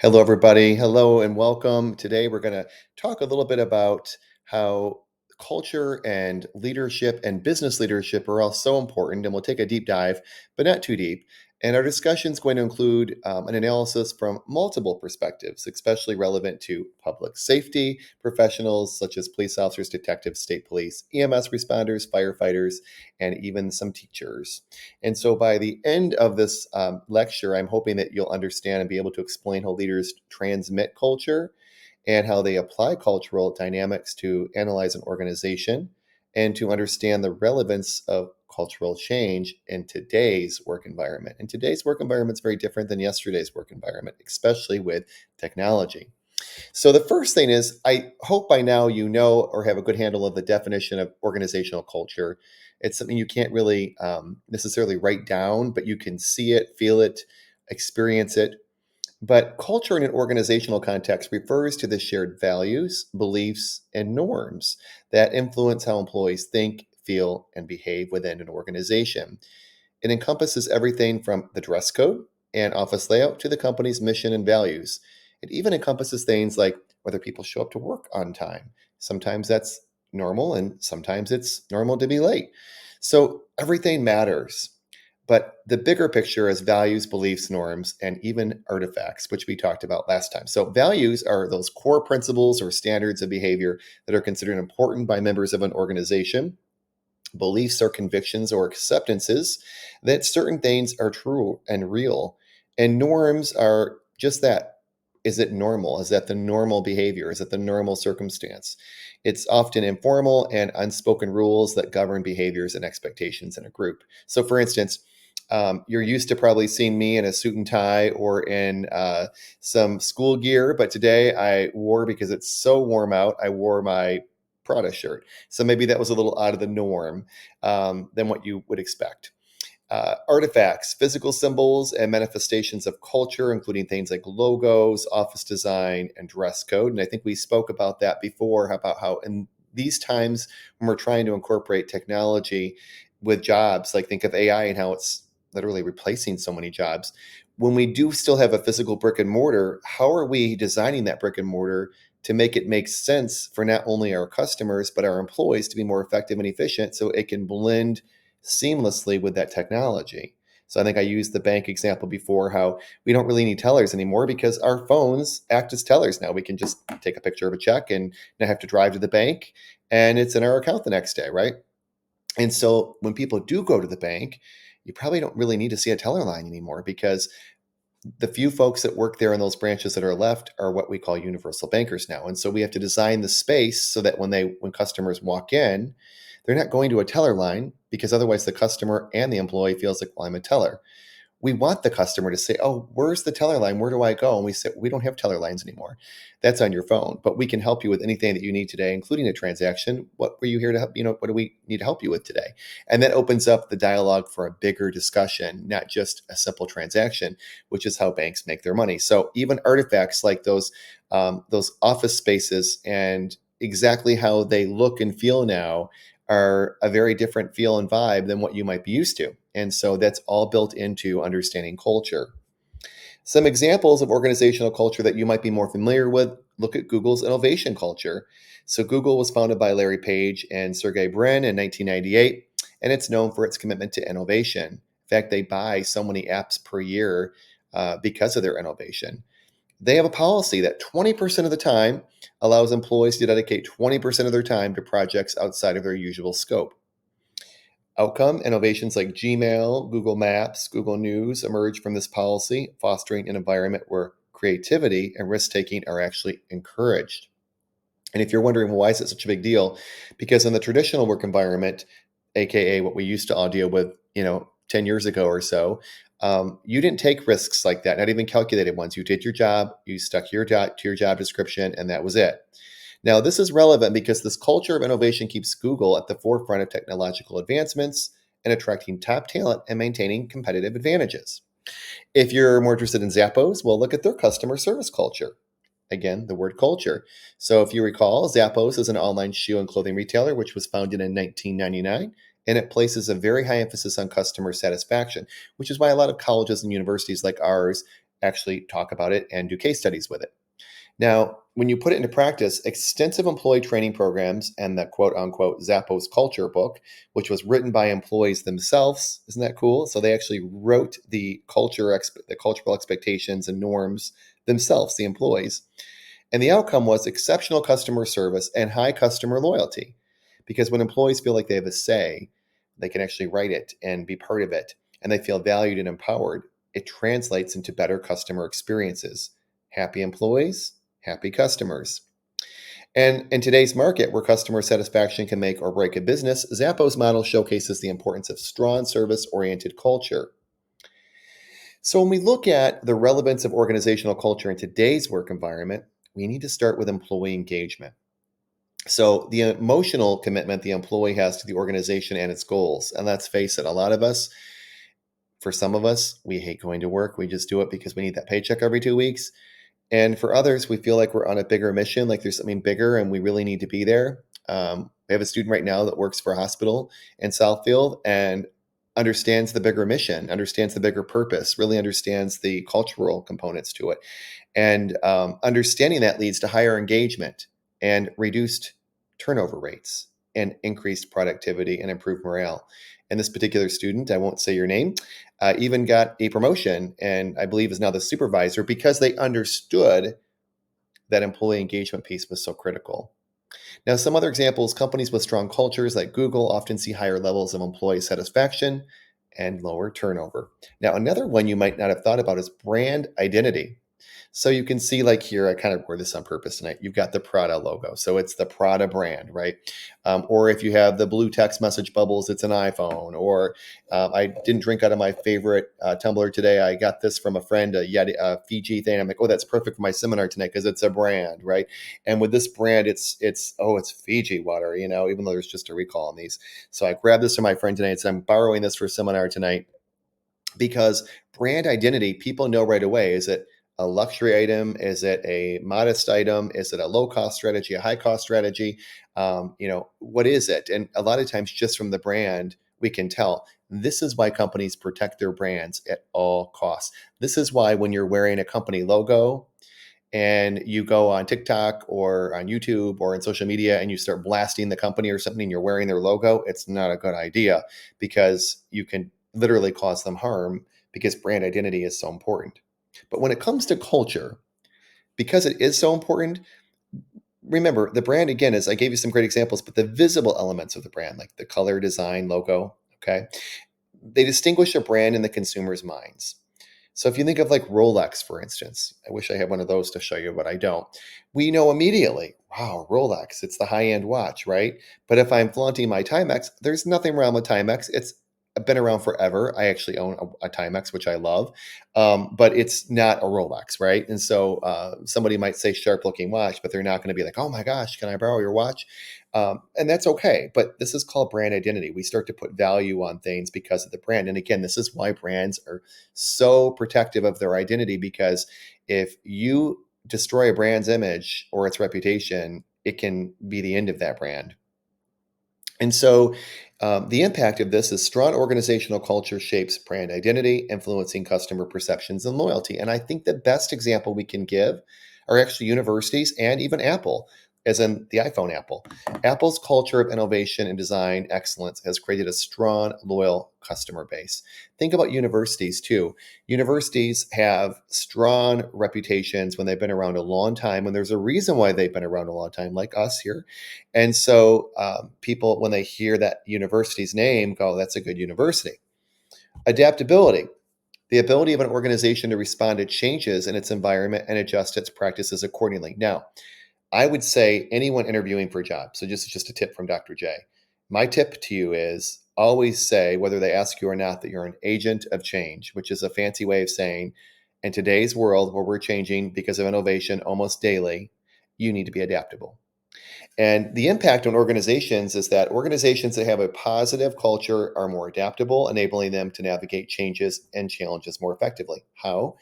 Hello, everybody. Hello and welcome. Today, we're going to talk a little bit about how culture and leadership and business leadership are all so important. And we'll take a deep dive, but not too deep. And our discussion is going to include an analysis from multiple perspectives, especially relevant to public safety professionals such as police officers, detectives, state police, EMS responders, firefighters, and even some teachers. And so by the end of this lecture, I'm hoping that you'll understand and be able to explain how leaders transmit culture and how they apply cultural dynamics to analyze an organization and to understand the relevance of cultural change in today's work environment. And today's work environment is very different than yesterday's work environment, especially with technology. So the first thing is, I hope by now you know or have a good handle of the definition of organizational culture. It's something you can't really necessarily write down, but you can see it, feel it, experience it. But culture in an organizational context refers to the shared values, beliefs, and norms that influence how employees think, feel, and behave within an organization. It encompasses everything from the dress code and office layout to the company's mission and values. It even encompasses things like whether people show up to work on time. Sometimes that's normal, and sometimes it's normal to be late. So everything matters. But the bigger picture is values, beliefs, norms, and even artifacts, which we talked about last time. So, values are those core principles or standards of behavior that are considered important by members of an organization. Beliefs are convictions or acceptances that certain things are true and real. And norms are just that. Is it normal? Is that the normal behavior? Is it the normal circumstance? It's often informal and unspoken rules that govern behaviors and expectations in a group. So, for instance, you're used to probably seeing me in a suit and tie or in some school gear, but today I wore, because it's so warm out, I wore my Prada shirt. So maybe that was a little out of the norm than what you would expect. Artifacts, physical symbols, and manifestations of culture, including things like logos, office design, and dress code. And I think we spoke about that before, about how in these times when we're trying to incorporate technology with jobs, like think of AI and how it's literally replacing so many jobs. When we do still have a physical brick and mortar, how are we designing that brick and mortar to make it make sense for not only our customers, but our employees to be more effective and efficient so it can blend seamlessly with that technology? So I think I used the bank example before, how we don't really need tellers anymore because our phones act as tellers now. We can just take a picture of a check and not have to drive to the bank, and it's in our account the next day, right? And so when people do go to the bank, you probably don't really need to see a teller line anymore, because the few folks that work there in those branches that are left are what we call universal bankers now. And so we have to design the space so that when customers walk in, they're not going to a teller line, because otherwise the customer and the employee feels like, well, I'm a teller. We want the customer to say, oh, where's the teller line? Where do I go? And we say, we don't have teller lines anymore. That's on your phone, but we can help you with anything that you need today, including a transaction. What were you here to help? What do we need to help you with today? And that opens up the dialogue for a bigger discussion, not just a simple transaction, which is how banks make their money. So even artifacts like those office spaces and exactly how they look and feel now are a very different feel and vibe than what you might be used to. And so that's all built into understanding culture. Some examples of organizational culture that you might be more familiar with: look at Google's innovation culture. So, Google was founded by Larry Page and Sergey Brin in 1998, and it's known for its commitment to innovation. In fact, they buy so many apps per year because of their innovation. They have a policy that 20% of the time allows employees to dedicate 20% of their time to projects outside of their usual scope. Outcome innovations like Gmail, Google Maps, Google News emerge from this policy, fostering an environment where creativity and risk taking are actually encouraged. And if you're wondering, well, why is it such a big deal? Because in the traditional work environment, aka what we used to all deal with, 10 years ago or so, you didn't take risks like that, not even calculated ones. You did your job, you stuck your job to your job description, and that was it. Now, this is relevant because this culture of innovation keeps Google at the forefront of technological advancements and attracting top talent and maintaining competitive advantages. If you're more interested in Zappos, well, look at their customer service culture. Again, the word culture. So, if you recall, Zappos is an online shoe and clothing retailer which was founded in 1999, and it places a very high emphasis on customer satisfaction, which is why a lot of colleges and universities like ours actually talk about it and do case studies with it. Now, when you put it into practice, extensive employee training programs and the quote unquote Zappos culture book, which was written by employees themselves, isn't that cool? So they actually wrote the cultural expectations and norms themselves, the employees. And the outcome was exceptional customer service and high customer loyalty. Because when employees feel like they have a say, they can actually write it and be part of it, and they feel valued and empowered, it translates into better customer experiences. Happy employees, happy customers. And in today's market, where customer satisfaction can make or break a business, Zappos model showcases the importance of strong service oriented culture. So, when we look at the relevance of organizational culture in today's work environment, we need to start with employee engagement. So, the emotional commitment the employee has to the organization and its goals. And let's face it, a lot of us, for some of us, we hate going to work. We just do it because we need that paycheck every 2 weeks. And for others, we feel like we're on a bigger mission, like there's something bigger and we really need to be there. We have a student right now that works for a hospital in Southfield and understands the bigger mission, understands the bigger purpose, really understands the cultural components to it. And understanding that leads to higher engagement and reduced turnover rates and increased productivity and improved morale. And this particular student, I won't say your name, even got a promotion and I believe is now the supervisor because they understood that employee engagement piece was so critical. Now, some other examples: companies with strong cultures like Google often see higher levels of employee satisfaction and lower turnover. Now, another one you might not have thought about is brand identity. So you can see, like here, I kind of wore this on purpose tonight. You've got the Prada logo. So it's the Prada brand, right? Or if you have the blue text message bubbles, it's an iPhone. Or I didn't drink out of my favorite tumbler today. I got this from a friend, a Yeti, Fiji thing. I'm like, oh, that's perfect for my seminar tonight because it's a brand, right? And with this brand, it's Fiji water, even though there's just a recall on these. So I grabbed this from my friend tonight. So I'm borrowing this for a seminar tonight because brand identity, people know right away. Is it a luxury item? Is it a modest item? Is it a low cost strategy, a high cost strategy? What is it? And a lot of times, just from the brand, we can tell. This is why companies protect their brands at all costs. This is why when you're wearing a company logo and you go on TikTok or on YouTube or in social media and you start blasting the company or something and you're wearing their logo, it's not a good idea because you can literally cause them harm because brand identity is so important. But when it comes to culture, because it is so important, remember the brand again, as I gave you some great examples, but the visible elements of the brand, like the color, design, logo, okay, they distinguish a brand in the consumer's minds. So if you think of like Rolex, for instance, I wish I had one of those to show you, but I don't. We know immediately, wow, Rolex, it's the high-end watch, right? But if I'm flaunting my Timex, there's nothing wrong with Timex. It's been around forever. I actually own a Timex, which I love, but it's not a Rolex, right? And so somebody might say sharp-looking watch, but they're not going to be like, oh my gosh, can I borrow your watch? And that's okay. But this is called brand identity. We start to put value on things because of the brand. And again, this is why brands are so protective of their identity, because if you destroy a brand's image or its reputation, it can be the end of that brand. And so the impact of this is strong organizational culture shapes brand identity, influencing customer perceptions and loyalty. And I think the best example we can give are actually universities and even Apple, as in the iPhone Apple. Apple's culture of innovation and design excellence has created a strong, loyal customer base. Think about universities too. Universities have strong reputations when they've been around a long time, and there's a reason why they've been around a long time, like us here. And so people, when they hear that university's name, go, that's a good university. Adaptability, the ability of an organization to respond to changes in its environment and adjust its practices accordingly. Now, I would say anyone interviewing for a job, so just a tip from Dr. J. My tip to you is always say, whether they ask you or not, that you're an agent of change, which is a fancy way of saying in today's world where we're changing because of innovation almost daily, you need to be adaptable. And the impact on organizations is that organizations that have a positive culture are more adaptable, enabling them to navigate changes and challenges more effectively. How?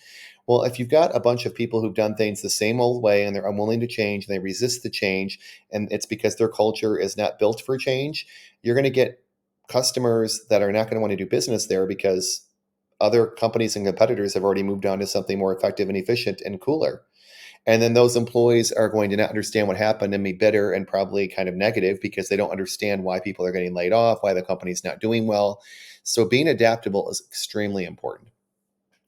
Well, if you've got a bunch of people who've done things the same old way and they're unwilling to change and they resist the change, and it's because their culture is not built for change, you're going to get customers that are not going to want to do business there because other companies and competitors have already moved on to something more effective and efficient and cooler. And then those employees are going to not understand what happened and be bitter and probably kind of negative because they don't understand why people are getting laid off, why the company's not doing well. So being adaptable is extremely important.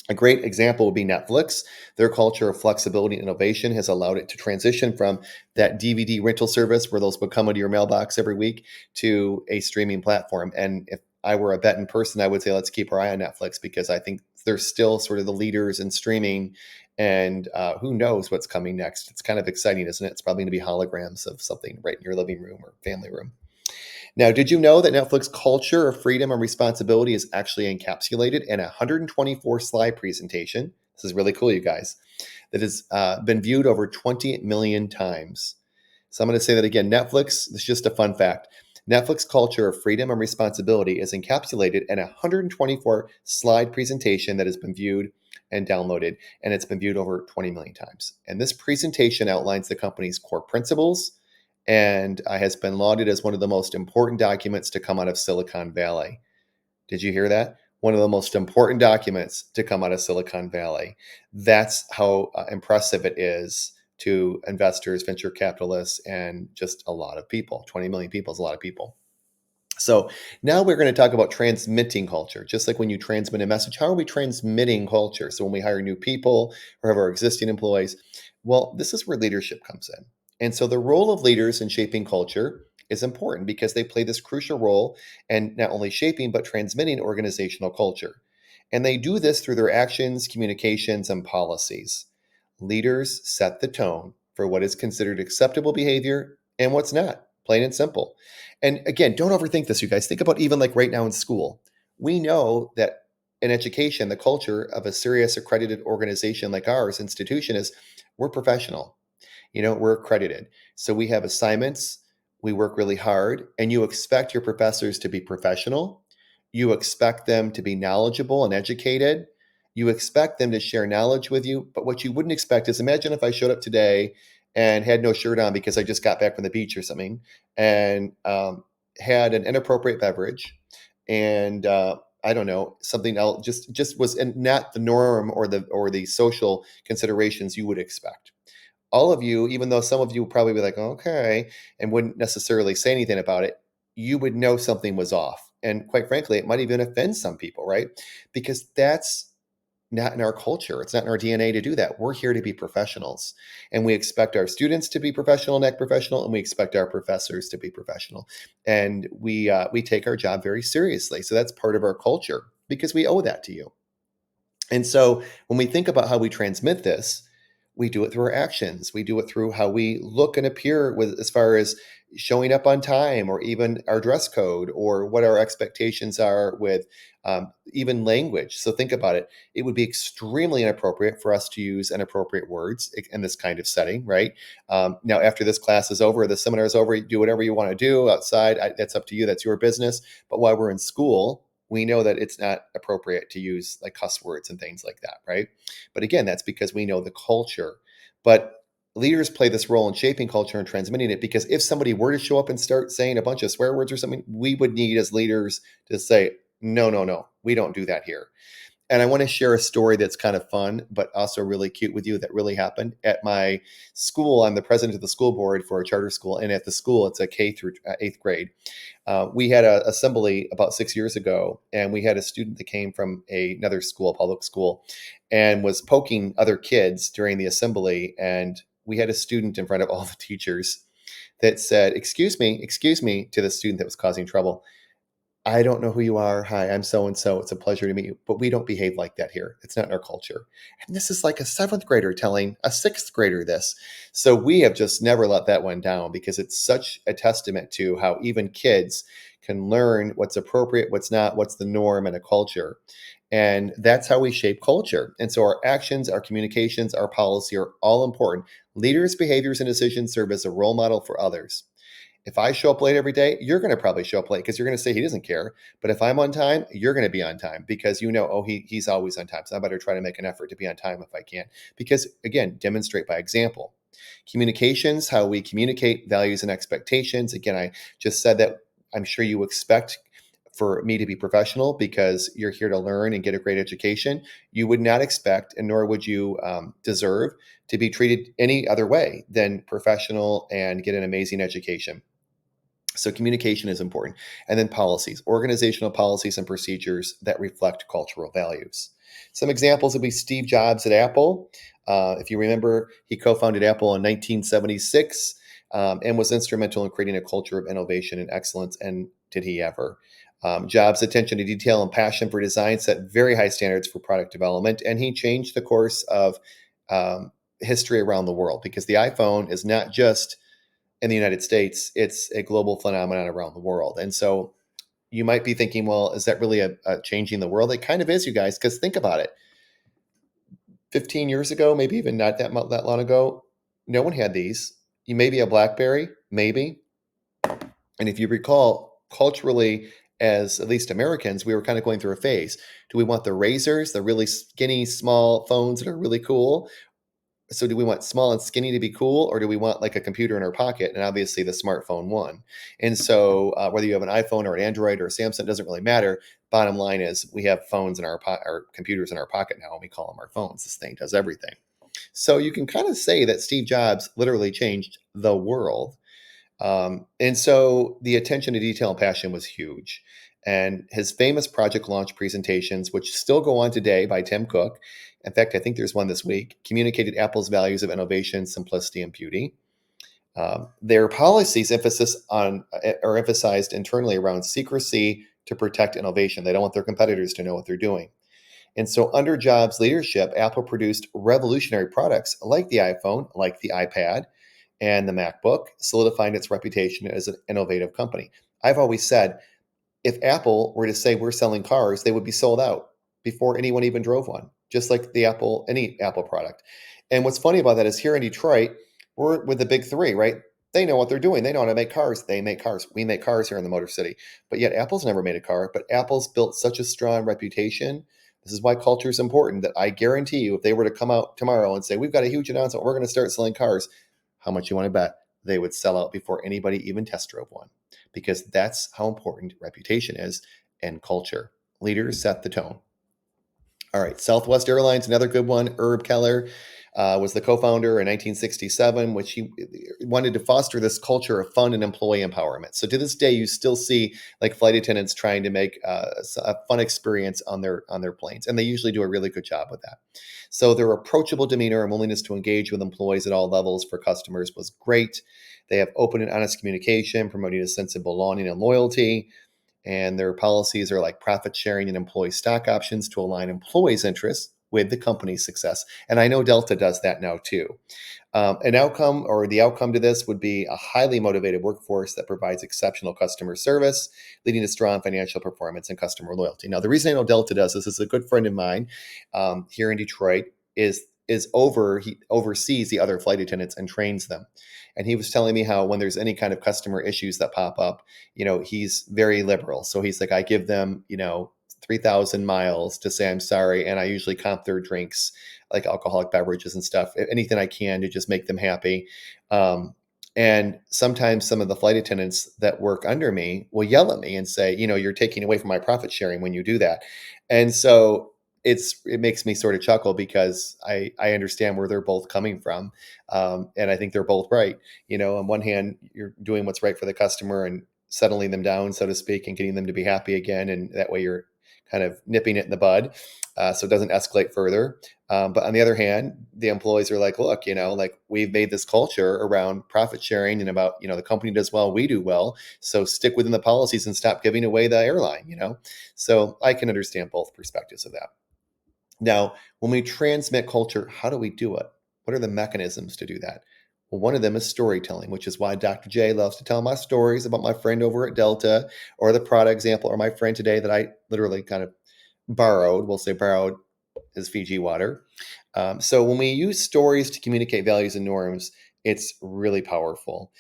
A great example would be Netflix. Their culture of flexibility and innovation has allowed it to transition from that DVD rental service where those would come into your mailbox every week to a streaming platform. And if I were a betting person, I would say let's keep our eye on Netflix because I think they're still sort of the leaders in streaming. And who knows what's coming next? It's kind of exciting, isn't it? It's probably going to be holograms of something right in your living room or family room. Now, did you know that Netflix culture of freedom and responsibility is actually encapsulated in a 124 slide presentation? This is really cool, you guys, that has been viewed over 20 million times. So I'm going to say that again. Netflix, this is just a fun fact. Netflix culture of freedom and responsibility is encapsulated in a 124 slide presentation that has been viewed and downloaded, and it's been viewed over 20 million times. And this presentation outlines the company's core principles, and has been lauded as one of the most important documents to come out of Silicon Valley. Did you hear that? One of the most important documents to come out of Silicon Valley. That's how impressive it is to investors, venture capitalists, and just a lot of people. 20 million people is a lot of people. So now we're going to talk about transmitting culture. Just like when you transmit a message, how are we transmitting culture? So when we hire new people or have our existing employees, well, this is where leadership comes in. And so the role of leaders in shaping culture is important because they play this crucial role in not only shaping but transmitting organizational culture. And they do this through their actions, communications, and policies. Leaders set the tone for what is considered acceptable behavior and what's not, plain and simple. And again, don't overthink this, you guys. Think about even like right now in school. We know that in education, the culture of a serious accredited organization like ours, institution, is we're professional. We're accredited. So we have assignments, we work really hard, and you expect your professors to be professional. You expect them to be knowledgeable and educated. You expect them to share knowledge with you. But what you wouldn't expect is imagine if I showed up today and had no shirt on because I just got back from the beach or something and had an inappropriate beverage and I don't know, something else just was not the norm or the social considerations you would expect. All of you, even though some of you would probably be like, okay, and wouldn't necessarily say anything about it, you would know something was off. And quite frankly, it might even offend some people, right? Because that's not in our culture. It's not in our DNA to do that. We're here to be professionals. And we expect our students to be professional and act professional, and we expect our professors to be professional. And we take our job very seriously. So that's part of our culture because we owe that to you. And so when we think about how we transmit this, we do it through our actions. We do it through how we look and appear with as far as showing up on time or even our dress code or what our expectations are with even language. So think about it. It would be extremely inappropriate for us to use inappropriate words in this kind of setting, right? Now, after this class is over, the seminar is over, you do whatever you want to do outside. That's up to you. That's your business. But while we're in school, we know that it's not appropriate to use like cuss words and things like that, right? But again, that's because we know the culture. But leaders play this role in shaping culture and transmitting it because if somebody were to show up and start saying a bunch of swear words or something, we would need as leaders to say, no, no, no, we don't do that here. And I want to share a story that's kind of fun, but also really cute with you that really happened at my school. I'm the president of the school board for a charter school. And at the school, it's a K through eighth grade. We had an assembly about 6 years ago, and we had a student that came from another school, public school, and was poking other kids during the assembly. And we had a student in front of all the teachers that said, excuse me, to the student that was causing trouble. I don't know who you are. Hi, I'm so and so. It's a pleasure to meet you. But we don't behave like that here. It's not in our culture. And this is like a seventh grader telling a sixth grader this. So we have just never let that one down because it's such a testament to how even kids can learn what's appropriate, what's not, what's the norm in a culture. And that's how we shape culture. And so our actions, our communications, our policy are all important. Leaders' behaviors and decisions serve as a role model for others. If I show up late every day, you're going to probably show up late because you're going to say he doesn't care. But if I'm on time, you're going to be on time because oh, he's always on time. So I better try to make an effort to be on time if I can. Because again, demonstrate by example. Communications, how we communicate values and expectations. Again, I just said that I'm sure you expect for me to be professional because you're here to learn and get a great education. You would not expect, and nor would you deserve, to be treated any other way than professional and get an amazing education. So communication is important. And then policies, organizational policies and procedures that reflect cultural values. Some examples would be Steve Jobs at Apple. If you remember, he co-founded Apple in 1976 and was instrumental in creating a culture of innovation and excellence. And did he ever? Jobs' attention to detail and passion for design set very high standards for product development, and he changed the course of um, history around the world because the iPhone is not just in the United States, it's a global phenomenon around the world. And so you might be thinking, well, is that really a changing the world? It kind of is, you guys, because think about it. 15 years ago, maybe even not that long ago, no one had these. You maybe a BlackBerry, maybe. And if you recall, culturally, as at least Americans, we were kind of going through a phase. Do we want the razors, the really skinny, small phones that are really cool? So do we want small and skinny to be cool, or do we want like a computer in our pocket? And obviously the smartphone won. And so whether you have an iPhone or an Android or a Samsung, doesn't really matter. Bottom line is we have phones in our computers in our pocket now, and we call them our phones. This thing does everything. So you can kind of say that Steve Jobs literally changed the world. And so the attention to detail and passion was huge. And his famous project launch presentations, which still go on today by Tim Cook, in fact, I think there's one this week, communicated Apple's values of innovation, simplicity, and beauty. Their policies are emphasized internally around secrecy to protect innovation. They don't want their competitors to know what they're doing. And so, under Jobs' leadership, Apple produced revolutionary products like the iPhone, like the iPad, and the MacBook, solidifying its reputation as an innovative company. I've always said if Apple were to say we're selling cars, they would be sold out before anyone even drove one, just like any Apple product. And what's funny about that is here in Detroit, we're with the big three, right? They know what they're doing. They know how to make cars. They make cars. We make cars here in the Motor City. But yet Apple's never made a car, but Apple's built such a strong reputation. This is why culture is important that I guarantee you, if they were to come out tomorrow and say, we've got a huge announcement, we're going to start selling cars, how much you want to bet they would sell out before anybody even test drove one? Because that's how important reputation is and culture. Leaders set the tone. All right, Southwest Airlines, another good one. Herb Keller was the co-founder in 1967, which he wanted to foster this culture of fun and employee empowerment. So to this day, you still see like flight attendants trying to make a fun experience on their planes, and they usually do a really good job with that. So their approachable demeanor and willingness to engage with employees at all levels for customers was great. They have open and honest communication, promoting a sense of belonging and loyalty. And their policies are like profit sharing and employee stock options to align employees' interests with the company's success. And I know Delta does that now too. An outcome or the outcome to this would be a highly motivated workforce that provides exceptional customer service, leading to strong financial performance and customer loyalty. Now, the reason I know Delta does this is a good friend of mine here in Detroit he oversees the other flight attendants and trains them. And he was telling me how when there's any kind of customer issues that pop up, he's very liberal. So he's like, I give them, 3,000 miles to say I'm sorry. And I usually comp their drinks, like alcoholic beverages and stuff, anything I can to just make them happy. And sometimes some of the flight attendants that work under me will yell at me and say, you're taking away from my profit sharing when you do that. And so it makes me sort of chuckle because I understand where they're both coming from. And I think they're both right. On one hand, you're doing what's right for the customer and settling them down, so to speak, and getting them to be happy again. And that way you're kind of nipping it in the bud, so it doesn't escalate further. But on the other hand, the employees are like, look, like we've made this culture around profit sharing and about, the company does well, we do well. So stick within the policies and stop giving away the airline, So I can understand both perspectives of that. Now, when we transmit culture, how do we do it? What are the mechanisms to do that? Well, one of them is storytelling, which is why Dr. J loves to tell my stories about my friend over at Delta or the product example or my friend today that I literally kind of borrowed. We'll say borrowed is Fiji water. So when we use stories to communicate values and norms, it's really powerful.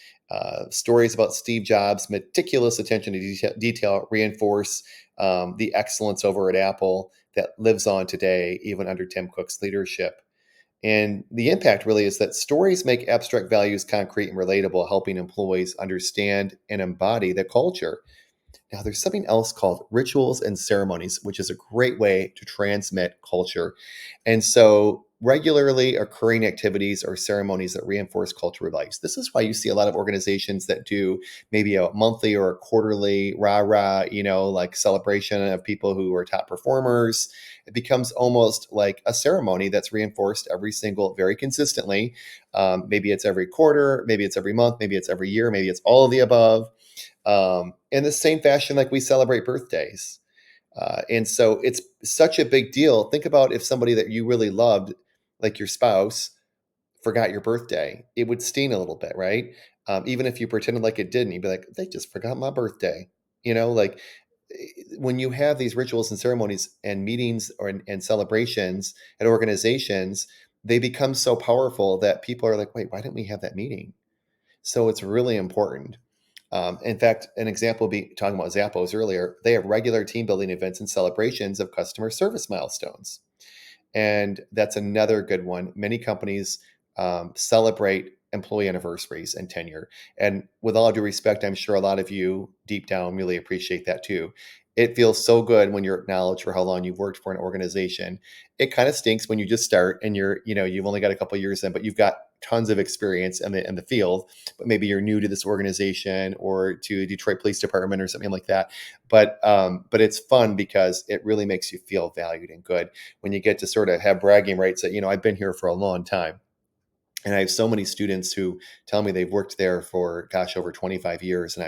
Stories about Steve Jobs' meticulous attention to detail reinforce the excellence over at Apple that lives on today, even under Tim Cook's leadership. And the impact really is that stories make abstract values concrete and relatable, helping employees understand and embody the culture. Now, there's something else called rituals and ceremonies, which is a great way to transmit culture. And so, regularly occurring activities or ceremonies that reinforce cultural values. This is why you see a lot of organizations that do maybe a monthly or a quarterly rah rah, like celebration of people who are top performers. It becomes almost like a ceremony that's reinforced every single, very consistently. Maybe it's every quarter, maybe it's every month, maybe it's every year, maybe it's all of the above, in the same fashion like we celebrate birthdays. And so it's such a big deal. Think about if somebody that you really loved, like your spouse, forgot your birthday. It would sting a little bit, right? Even if you pretended like it didn't, you'd be like, they just forgot my birthday. Like when you have these rituals and ceremonies and meetings and celebrations at organizations, they become so powerful that people are like, wait, why didn't we have that meeting? So it's really important. In fact, an example be talking about Zappos earlier, they have regular team building events and celebrations of customer service milestones. And that's another good one. Many companies celebrate employee anniversaries and tenure. And with all due respect, I'm sure a lot of you deep down really appreciate that too. It feels so good when you're acknowledged for how long you've worked for an organization. It kind of stinks when you just start and you've only got a couple of years in, but you've got tons of experience in the field, but maybe you're new to this organization or to Detroit Police Department or something like that. But it's fun because it really makes you feel valued and good when you get to sort of have bragging rights that, I've been here for a long time. And I have so many students who tell me they've worked there for, gosh, over 25 years. And I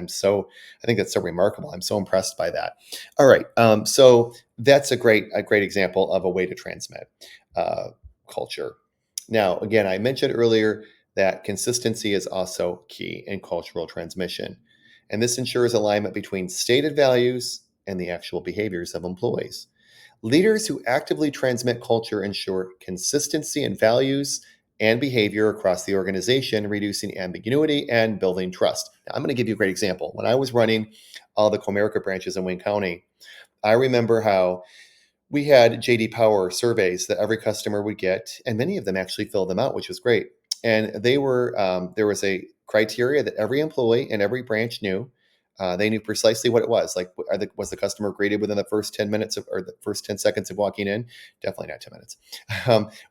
think that's so remarkable. I'm so impressed by that. All right. So that's a great example of a way to transmit uh, culture. Now, again, I mentioned earlier that consistency is also key in cultural transmission. And this ensures alignment between stated values and the actual behaviors of employees. Leaders who actively transmit culture ensure consistency in values and behavior across the organization, reducing ambiguity and building trust. Now, I'm going to give you a great example. When I was running all the Comerica branches in Wayne County, I remember how we had JD Power surveys that every customer would get, and many of them actually filled them out, which was great. And there was a criteria that every employee in every branch knew. They knew precisely what it was. Like, was the customer greeted within the first 10 minutes or the first 10 seconds of walking in? Definitely not 10 minutes.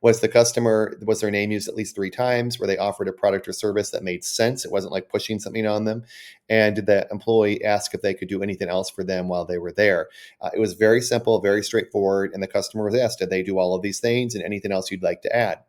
Was their name used at least 3 times? Were they offered a product or service that made sense? It wasn't like pushing something on them. And did the employee ask if they could do anything else for them while they were there? It was very simple, very straightforward. And the customer was asked, did they do all of these things and anything else you'd like to add?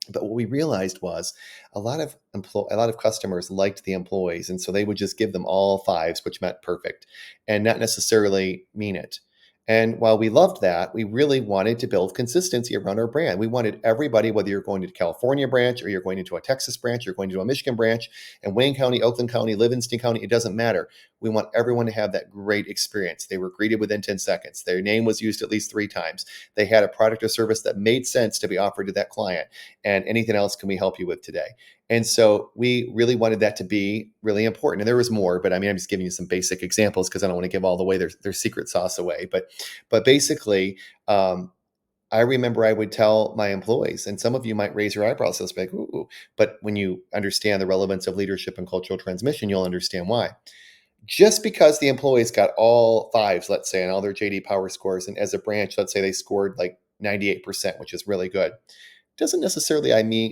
But what we realized was a lot of customers liked the employees, and so they would just give them all fives, which meant perfect, and not necessarily mean it. And while we loved that, we really wanted to build consistency around our brand. We wanted everybody, whether you're going to the California branch or you're going into a Texas branch, you're going to a Michigan branch, and Wayne County, Oakland County, Livingston County, it doesn't matter. We want everyone to have that great experience. They were greeted within 10 seconds. Their name was used at least 3 times. They had a product or service that made sense to be offered to that client. And anything else can we help you with today? And so we really wanted that to be really important. And there was more, but I mean, I'm just giving you some basic examples because I don't want to give all the way their secret sauce away. But basically, I remember I would tell my employees, and some of you might raise your eyebrows, so it's like, ooh, but when you understand the relevance of leadership and cultural transmission, you'll understand why. Just because the employees got all fives, let's say, and all their JD Power scores, and as a branch, let's say they scored like 98%, which is really good, doesn't necessarily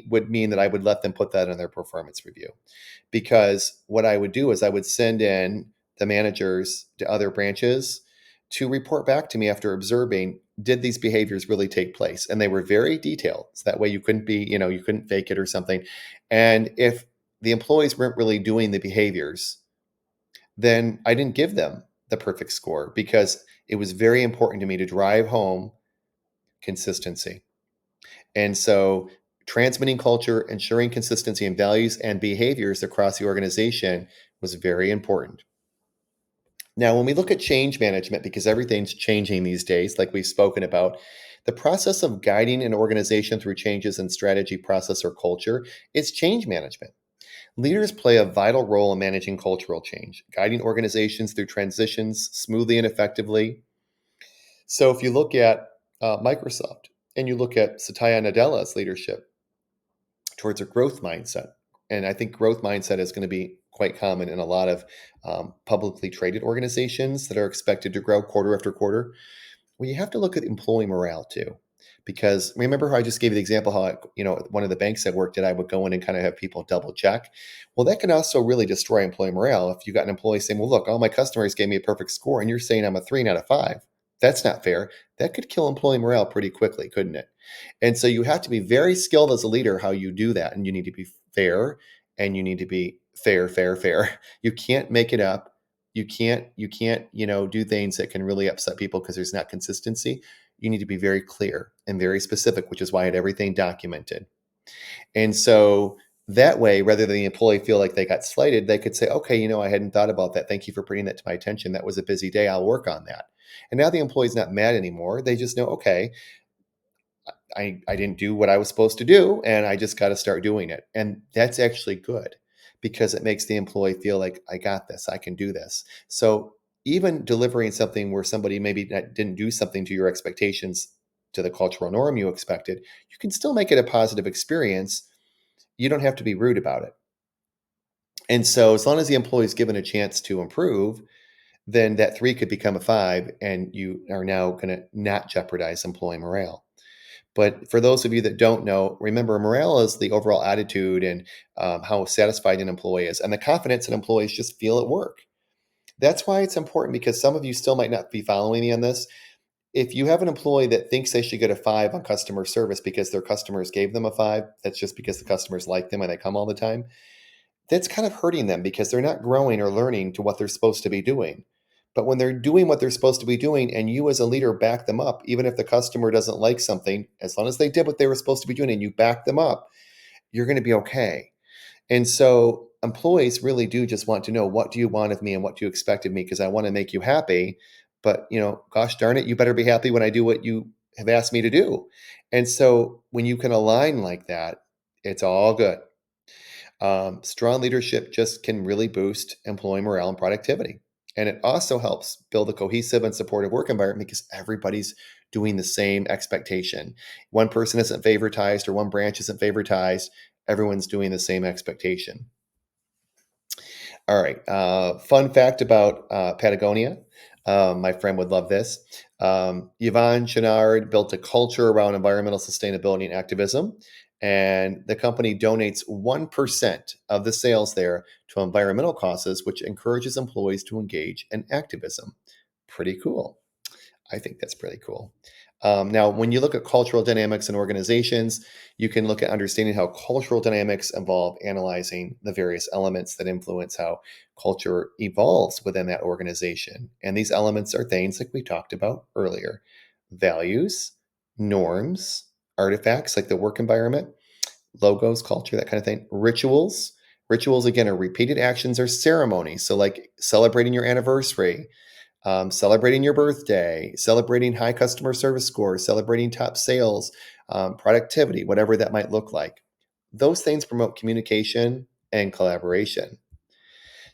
would mean that I would let them put that in their performance review. Because what I would do is I would send in the managers to other branches to report back to me after observing, did these behaviors really take place? And they were very detailed. So that way you couldn't fake it or something. And if the employees weren't really doing the behaviors, then I didn't give them the perfect score because it was very important to me to drive home consistency. And so transmitting culture, ensuring consistency in values and behaviors across the organization was very important. Now, when we look at change management, because everything's changing these days, like we've spoken about, the process of guiding an organization through changes in strategy, process, or culture is change management. Leaders play a vital role in managing cultural change, guiding organizations through transitions smoothly and effectively. So, if you look at Microsoft and you look at Satya Nadella's leadership towards a growth mindset, and I think growth mindset is going to be quite common in a lot of publicly traded organizations that are expected to grow quarter after quarter. Well, you have to look at employee morale too. Because remember how I just gave you the example how one of the banks I worked at, I would go in and kind of have people double check. Well, that can also really destroy employee morale if you got an employee saying, "Well, look, all my customers gave me a perfect score, and you're saying I'm a 3 out of 5." That's not fair. That could kill employee morale pretty quickly, couldn't it? And so you have to be very skilled as a leader how you do that, and you need to be fair, and you need to be fair, fair, fair. You can't make it up. You can't do things that can really upset people because there's not consistency. You need to be very clear and very specific, which is why I had everything documented. And so that way, rather than the employee feel like they got slighted, they could say, "Okay, I hadn't thought about that. Thank you for bringing that to my attention. That was a busy day. I'll work on that." And now the employee's not mad anymore. They just know, okay, I didn't do what I was supposed to do, and I just got to start doing it. And that's actually good because it makes the employee feel like, I got this, I can do this. So even delivering something where somebody maybe didn't do something to your expectations, to the cultural norm you expected, you can still make it a positive experience. You don't have to be rude about it. And so as long as the employee is given a chance to improve, then that 3 could become a 5, and you are now going to not jeopardize employee morale. But for those of you that don't know, remember, morale is the overall attitude and how satisfied an employee is, and the confidence that employees just feel at work. That's why it's important, because some of you still might not be following me on this. If you have an employee that thinks they should get a 5 on customer service because their customers gave them a 5, that's just because the customers like them and they come all the time. That's kind of hurting them because they're not growing or learning to what they're supposed to be doing. But when they're doing what they're supposed to be doing and you as a leader back them up, even if the customer doesn't like something, as long as they did what they were supposed to be doing and you back them up, you're going to be okay. And so employees really do just want to know, what do you want of me and what do you expect of me? Because I want to make you happy. But, gosh darn it, you better be happy when I do what you have asked me to do. And so when you can align like that, it's all good. Strong leadership just can really boost employee morale and productivity. And it also helps build a cohesive and supportive work environment because everybody's doing the same expectation. One person isn't favoritized or one branch isn't favoritized. Everyone's doing the same expectation. All right. Fun fact about Patagonia. My friend would love this. Yvon Chouinard built a culture around environmental sustainability and activism. And the company donates 1% of the sales there to environmental causes, which encourages employees to engage in activism. Pretty cool. I think that's pretty cool. Now, when you look at cultural dynamics in organizations, you can look at understanding how cultural dynamics involve analyzing the various elements that influence how culture evolves within that organization. And these elements are things like we talked about earlier: values, norms, artifacts like the work environment, logos, culture, that kind of thing, rituals. Rituals, again, are repeated actions or ceremonies. So, like celebrating your anniversary, celebrating your birthday, celebrating high customer service scores, celebrating top sales, productivity, whatever that might look like. Those things promote communication and collaboration.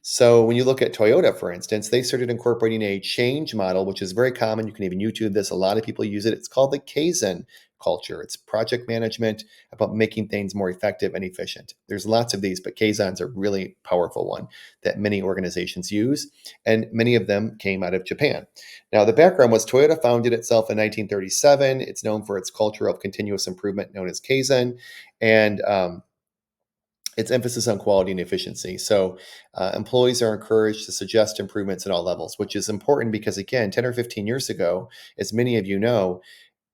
So when you look at Toyota, for instance, they started incorporating a change model, which is very common. You can even YouTube this. A lot of people use it. It's called the Kaizen culture. It's project management about making things more effective and efficient. There's lots of these, but Kaizen's a really powerful one that many organizations use, and many of them came out of Japan. Now, the background was Toyota founded itself in 1937. It's known for its culture of continuous improvement known as Kaizen, and its emphasis on quality and efficiency. So employees are encouraged to suggest improvements at all levels, which is important because, again, 10 or 15 years ago, as many of you know,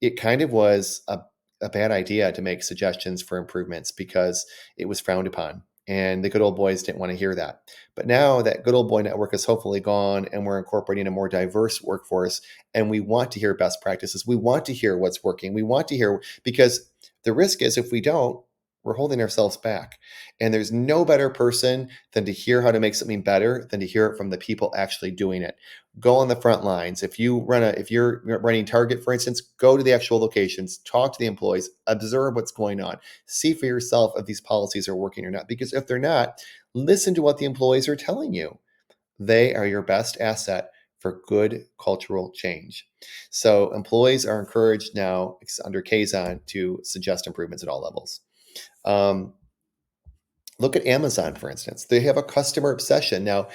it kind of was a bad idea to make suggestions for improvements because it was frowned upon. And the good old boys didn't want to hear that. But now that good old boy network is hopefully gone, and we're incorporating a more diverse workforce, and we want to hear best practices. We want to hear what's working. We want to hear, because the risk is, if we don't, we're holding ourselves back. And there's no better person than to hear how to make something better than to hear it from the people actually doing it. Go on the front lines. If you're running Target, for instance, go to the actual locations, talk to the employees, observe what's going on, see for yourself if these policies are working or not. Because if they're not, listen to what the employees are telling you. They are your best asset for good cultural change. So employees are encouraged now under Kaizen to suggest improvements at all levels. Um, Look at Amazon, for instance. They have a customer obsession. Now,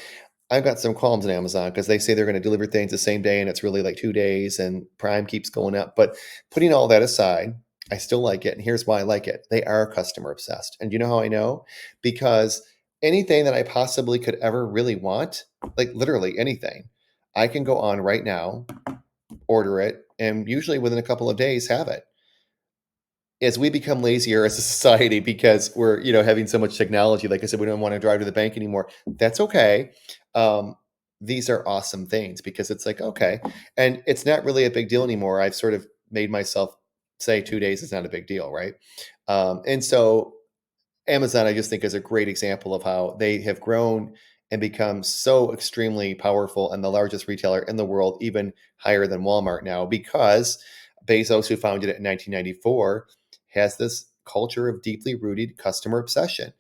I've got some qualms on Amazon because they say they're going to deliver things the same day and it's really like 2 days and Prime keeps going up. But putting all that aside, I still like it. And here's why I like it. They are customer obsessed. And you know how I know? Because anything that I possibly could ever really want, like literally anything, I can go on right now, order it, and usually within a couple of days have it. As we become lazier as a society because we're, having so much technology, like I said, we don't want to drive to the bank anymore. That's okay. Um, these are awesome things because it's like, okay. And it's not really a big deal anymore. I've sort of made myself say 2 days is not a big deal, right? And so Amazon, I just think, is a great example of how they have grown and become so extremely powerful and the largest retailer in the world, even higher than Walmart now, because Bezos, who founded it in 1994, has this culture of deeply rooted customer obsession.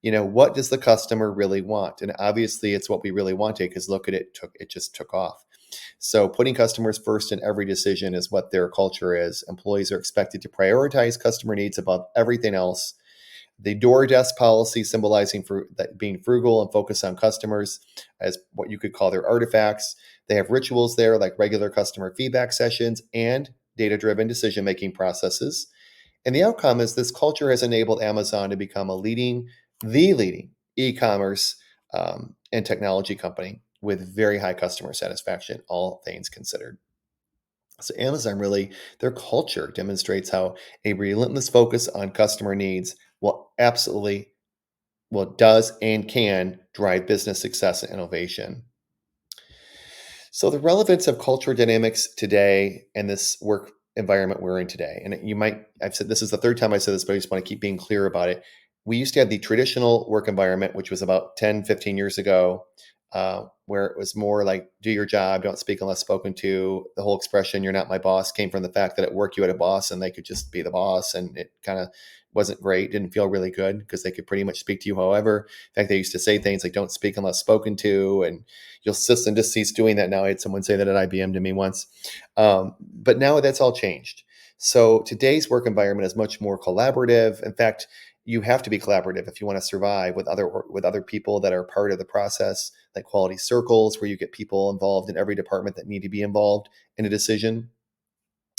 What does the customer really want? And obviously, it's what we really wanted because look at it, it just took off. So, putting customers first in every decision is what their culture is. Employees are expected to prioritize customer needs above everything else. The door desk policy symbolizing for that being frugal and focused on customers as what you could call their artifacts. They have rituals there like regular customer feedback sessions and data-driven decision-making processes. And the outcome is this culture has enabled Amazon to become the leading e-commerce and technology company with very high customer satisfaction, all things considered. So Amazon really, their culture demonstrates how a relentless focus on customer needs will absolutely, well, does and can drive business success and innovation. So the relevance of cultural dynamics today and this work environment we're in today, and I've said this is the third time I said this, but I just want to keep being clear about it. We used to have the traditional work environment, which was about 10, 15 years ago, where it was more like do your job, don't speak unless spoken to. The whole expression, you're not my boss, came from the fact that at work you had a boss and they could just be the boss. And it kind of wasn't great, didn't feel really good because they could pretty much speak to you however. In fact, they used to say things like don't speak unless spoken to. And you'll and just cease doing that now. I had someone say that at IBM to me once. But now that's all changed. So today's work environment is much more collaborative. In fact, you have to be collaborative if you want to survive with other people that are part of the process, like quality circles, where you get people involved in every department that need to be involved in a decision.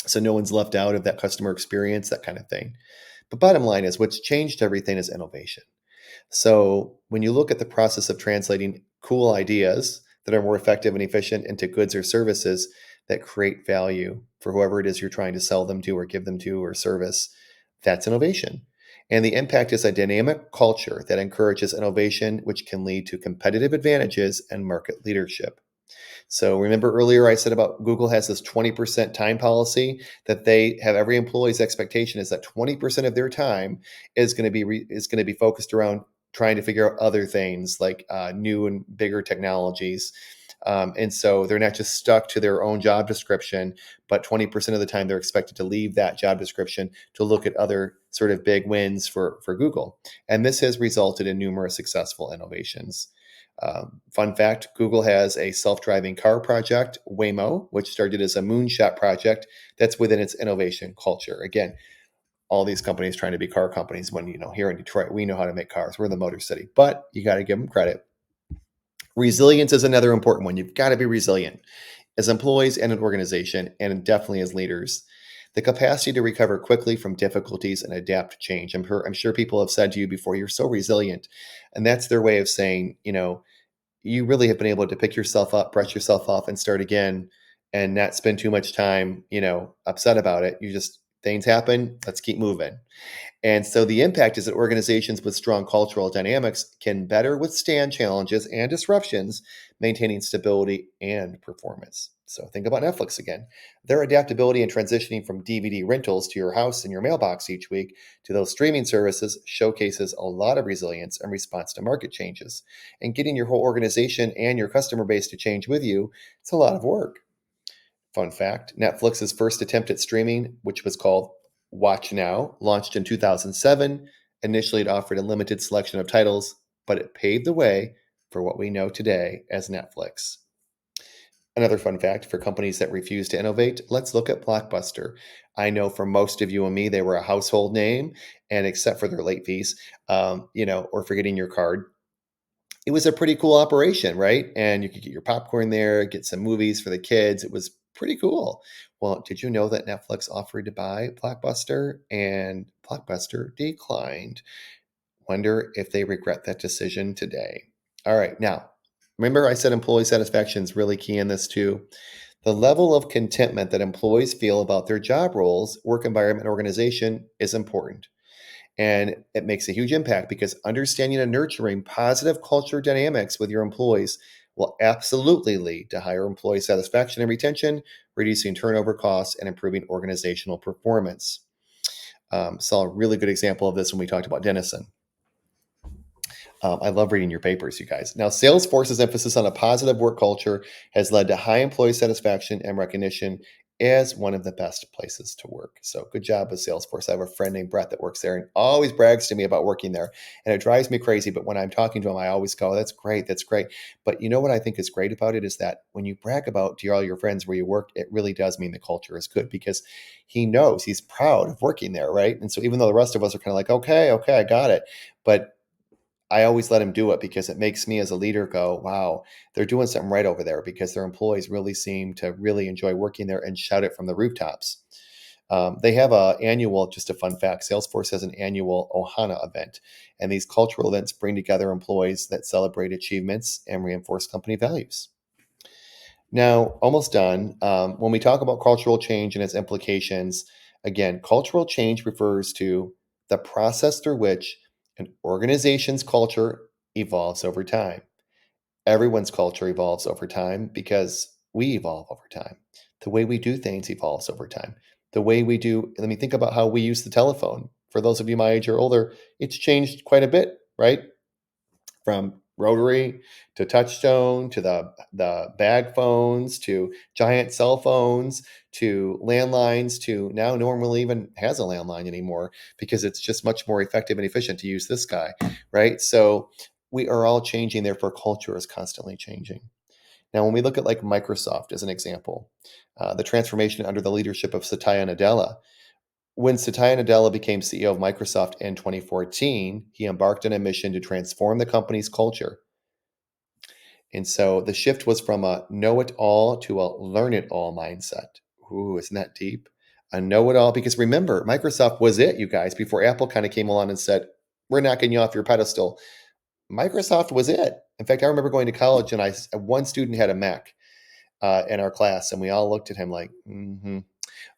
So no one's left out of that customer experience, that kind of thing. But bottom line is what's changed everything is innovation. So when you look at the process of translating cool ideas that are more effective and efficient into goods or services that create value for whoever it is you're trying to sell them to or give them to or service, that's innovation. And the impact is a dynamic culture that encourages innovation, which can lead to competitive advantages and market leadership. So remember earlier I said about Google has this 20% time policy that they have every employee's expectation is that 20% of their time is going to be focused around trying to figure out other things like new and bigger technologies. And so they're not just stuck to their own job description, but 20% of the time they're expected to leave that job description to look at other sort of big wins for Google. And this has resulted in numerous successful innovations. Fun fact, Google has a self-driving car project, Waymo, which started as a moonshot project that's within its innovation culture. Again, all these companies trying to be car companies when, here in Detroit, we know how to make cars. We're the Motor City, but you got to give them credit. Resilience is another important one. You've got to be resilient as employees and an organization, and definitely as leaders. The capacity to recover quickly from difficulties and adapt to change. I'm sure people have said to you before, you're so resilient. And that's their way of saying, you really have been able to pick yourself up, brush yourself off, and start again and not spend too much time, upset about it. You just, things happen, let's keep moving. And so the impact is that organizations with strong cultural dynamics can better withstand challenges and disruptions, maintaining stability and performance. So think about Netflix again. Their adaptability and transitioning from DVD rentals to your house and your mailbox each week to those streaming services showcases a lot of resilience and response to market changes. And getting your whole organization and your customer base to change with you, it's a lot of work. Fun fact, Netflix's first attempt at streaming, which was called Watch Now, launched in 2007. Initially, it offered a limited selection of titles, but it paved the way for what we know today as Netflix. Another fun fact for companies that refuse to innovate, let's look at Blockbuster. I know for most of you and me, they were a household name, and except for their late fees, or forgetting your card, it was a pretty cool operation, right? And you could get your popcorn there, get some movies for the kids. It was pretty cool. Well, did you know that Netflix offered to buy Blockbuster and Blockbuster declined? Wonder if they regret that decision today. All right. Now, remember I said employee satisfaction is really key in this too. The level of contentment that employees feel about their job roles, work environment, and organization is important. And it makes a huge impact because understanding and nurturing positive culture dynamics with your employees will absolutely lead to higher employee satisfaction and retention, reducing turnover costs, and improving organizational performance. Saw a really good example of this when we talked about Denison. I love reading your papers, you guys. Now, Salesforce's emphasis on a positive work culture has led to high employee satisfaction and recognition as one of the best places to work. So, good job with Salesforce. I have a friend named Brett that works there and always brags to me about working there. And it drives me crazy. But when I'm talking to him, I always go, that's great. That's great. But you know what I think is great about it is that when you brag about to all your friends where you work, it really does mean the culture is good because he knows he's proud of working there. Right. And so, even though the rest of us are kind of like, okay, I got it. But I always let him do it because it makes me as a leader go, wow, they're doing something right over there because their employees really seem to really enjoy working there and shout it from the rooftops. They have just a fun fact, Salesforce has an annual Ohana event. And these cultural events bring together employees that celebrate achievements and reinforce company values. Now, almost done. When we talk about cultural change and its implications, again, cultural change refers to the process through which an organization's culture evolves over time. Everyone's culture evolves over time because we evolve over time. The way we do things evolves over time. Let me think about how we use the telephone. For those of you my age or older, it's changed quite a bit, right? From rotary to touchstone to the bag phones to giant cell phones to landlines to now no one really even has a landline anymore because it's just much more effective and efficient to use this guy, right? So we are all changing, therefore culture is constantly changing. Now, when we look at like Microsoft as an example, the transformation under the leadership of Satya Nadella, when Satya Nadella became CEO of Microsoft in 2014, he embarked on a mission to transform the company's culture. And so the shift was from a know it all to a learn it all mindset. Ooh, isn't that deep? A know it all. Because remember, Microsoft was it, you guys, before Apple kind of came along and said, we're knocking you off your pedestal. Microsoft was it. In fact, I remember going to college and one student had a Mac in our class, and we all looked at him like, mm-hmm.